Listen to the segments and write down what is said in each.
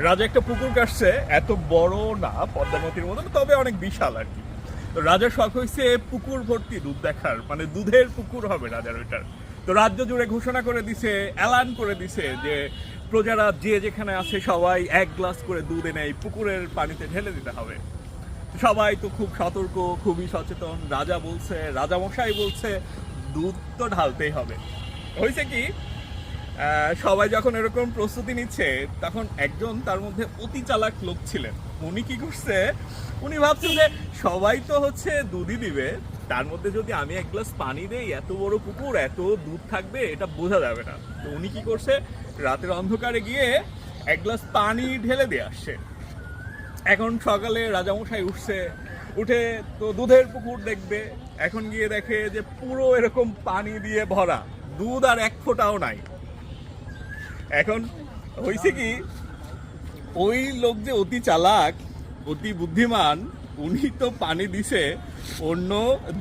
রাজা একটা পুকুর কাটছে, এত বড় না পদ্মা নদীর মতো, তবে অনেক বিশাল আর কি। তো রাজার শখ হয়েছে পুকুর ভর্তি দুধ দেখার, মানে দুধের পুকুর হবে রাজার ওইটার। তো রাজ্য জুড়ে ঘোষণা করে দিছে, এলান করে দিছে যে প্রজারা যে যেখানে আছে সবাই 1 গ্লাস করে দুধ এনে এই পুকুরের পানিতে ঢেলে দিতে হবে। সবাই তো খুব সতর্ক, খুবই সচেতন। রাজা বলছে, রাজামশাই বলছে দুধ তো ঢালতেই হবে। হয়েছে কি, সবাই যখন এরকম প্রস্তুতি নিচ্ছে তখন একজন তার মধ্যে অতি চালাক লোক ছিলেন। উনি কি করছে, উনি ভাবছেন যে সবাই তো হচ্ছে দুধই দিবে, তার মধ্যে যদি আমি 1 গ্লাস পানি দেই, এত বড় পুকুর এত দুধ থাকবে এটা বোঝা যাবে না। তো উনি কি করছে, রাতের অন্ধকারে গিয়ে 1 গ্লাস পানি ঢেলে দিয়ে আসছে। এখন সকালে রাজামশাই উঠছে, উঠে তো দুধের পুকুর দেখবে, এখন গিয়ে দেখে যে পুরো এরকম পানি দিয়ে ভরা, দুধ আর এক ফোঁটাও নাই। এখন হয়েছে কি, ওই লোক যে অতি চালাক, অতি বুদ্ধিমান, উনি তো পানি দিছে অন্য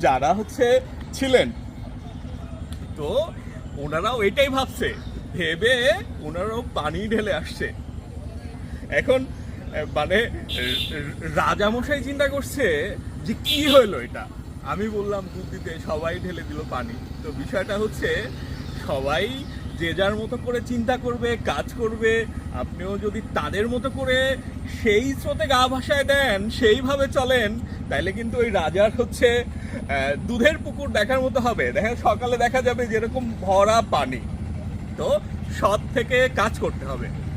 যারা হচ্ছে ছিলেন, তো ওনারাও এটাই ভাবছে, ভেবে ওনারাও পানি ঢেলে আসছে। এখন মানে রাজামশাই চিন্তা করছে যে কি হইলো এটা, আমি বললাম দুধ দিতে, সবাই ঢেলে দিল পানি। তো বিষয়টা হচ্ছে সবাই যে যার মতো করে চিন্তা করবে, কাজ করবে। আপনিও যদি তাদের মতো করে সেই স্রোতে গা ভাসায় দেন, সেইভাবে চলেন, তাইলে কিন্তু ওই রাজার হচ্ছে দুধের পুকুর দেখার মতো হবে। সকালে দেখা যাবে যেরকম ভরা পানি। তো সৎ থেকে কাজ করতে হবে।